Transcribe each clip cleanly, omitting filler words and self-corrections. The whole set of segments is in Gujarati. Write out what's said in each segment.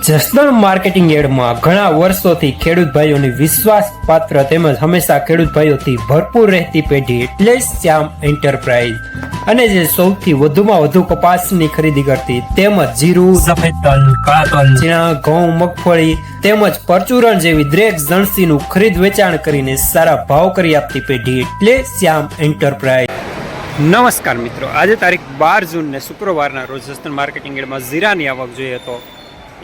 જસદણ માર્કેટિંગ યાર્ડમાં ઘણા વર્ષોથી ખેડૂત ભાઈઓની વિશ્વાસપાત્ર તેમજ હંમેશા ખેડૂત ભાઈઓથી ભરપૂર રહેતી પેઢી એટલે શ્યામ એન્ટરપ્રાઇઝ અને જે સૌથી વધુમાં વધુ કપાસની ખરીદી કરતી તેમજ જીરું, સફેદ તલ, કાળા તલ, ચણા, ઘઉં, મગફળી તેમજ પરચુરણ જેવી દરેક જણસીનું ખરીદ વેચાણ કરીને સારા ભાવ કરી આપતી પેઢી એટલે શ્યામ એન્ટરપ્રાઇઝ। નમસ્કાર મિત્રો, આજે તારીખ 12 જૂન ને શુક્રવારના રોજ જસદણ માર્કેટિંગ યાર્ડમાં જીરાની આવક જોઈએ તો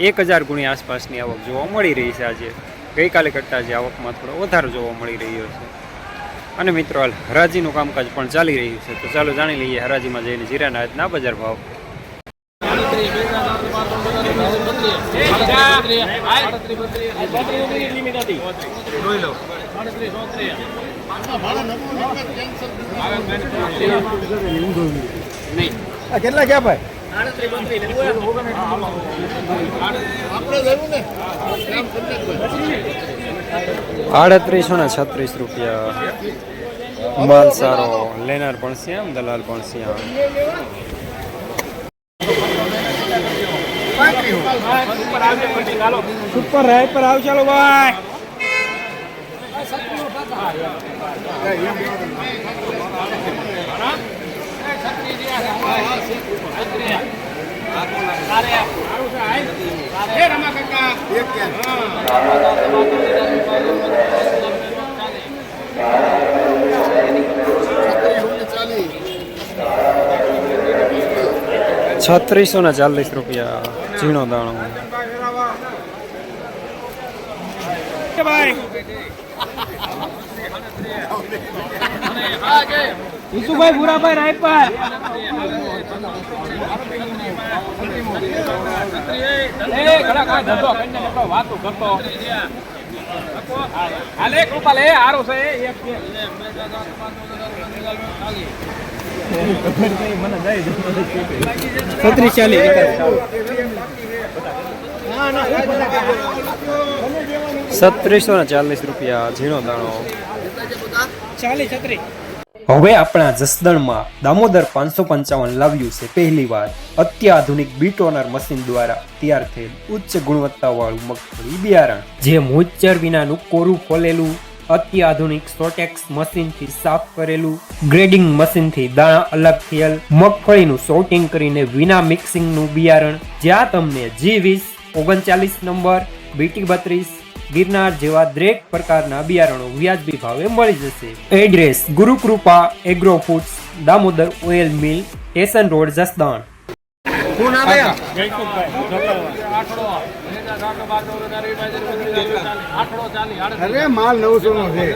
1000 ગુણી આસપાસની આવક જોવા મળી રહી છે। આજે ગઈકાલે કરતાં આજે આવકમાં થોડો વધારો જોવા મળી રહ્યો છે અને મિત્રો હાલ હરાજીનું કામકાજ પણ ચાલી રહ્યું છે, તો ચાલો જાણી લઈએ હરાજીમાં જઈને જીરાના આજના બજાર ભાવ। કેટલા ક્યાં ભાઈ? 3836 રૂપિયા। માલ સારો, લેનાર પણ શ્યામ, દલાલ પણ શ્યામ। સુપર રાઈટ પર આવ, ચાલો ભાઈ। ₹3640 રૂપિયા ઝીણો દાણો। ઈસુભાઈ ભૂરાભાઈ રાઈટ પર વાતો કરતો હાલે કૃપાલ એ હારો છે મને જાય 3740 રૂપિયા ઝીણો દાણો। 40 હવે આપણા જસદણમાં દામોદર 555 લાવ્યું છે પહેલી વાર અત્યાધુનિક બીટોનર મશીન દ્વારા તૈયાર થયેલ ઉચ્ચ ગુણવત્તાવાળું મગફળી બિયારણ, જે મોઇસ્ચર વિનાનું કોરું ફોલેલું અત્યાધુનિક સોટેક્સ મશીનથી સાફ કરેલું, ગ્રેડિંગ મશીનથી દાણા અલગ થયેલ મગફળીનું સોર્ટિંગ કરીને વિના મિક્સિંગનું બિયારણ, જ્યાં તમને G20, 39 નંબર, BT32, ગિરનાર જેવા દરેક પ્રકારના બિયારણો વ્યાજબી ભાવે મળી જશે। Address Gurukrupa agro foods, Damodar oil mill, station road, Jasdan. અરે માલ 900 નો છે।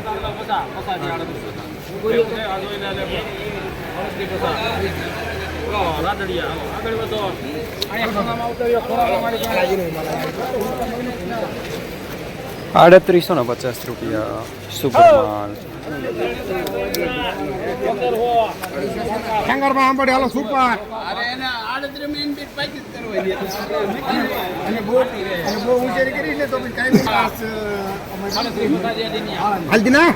₹3850 રૂપિયા સુપર માલ। શંકરમાં આંબડી હાલો સુપર અરે એને 38 મેન બીટ પાકી કરવા દે અને બહુ ઊંચેરી કરી છે તો કાઈ હાલ દિના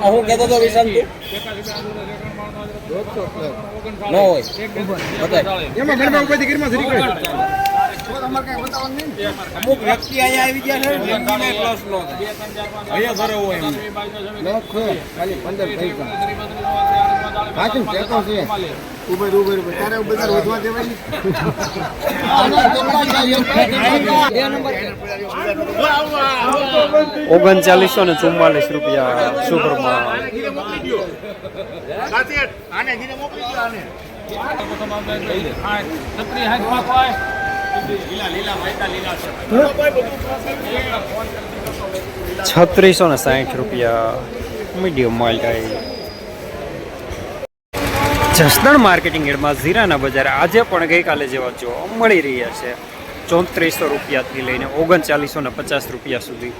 હું કહેતો તો વિશાલ નો હોય એમાં ગરબા ઉપરથી ગીરમાં ધરી ગઈ અમુક વ્યક્તિ અહીંયા આવી ગયા છે પ્લસ નો અહીંયા ઘરે હોય ખાલી 15 પૈસા કાચું કેતો છે ઉભર તારે બધા રોજવા દેવાય 3944 રૂપિયા સુપર માલ। આને ગીરે મોકલી દો આને 3660 રૂપિયા મીડિયમ માલ ટાઈ। જસદણ માર્કેટિંગ યાર્ડમાં જીરાના બજાર આજે પણ ગઈકાલે જેવા જોવા મળી રહ્યા છે। 3400 રૂપિયાથી લઈને 3950 રૂપિયા સુધી।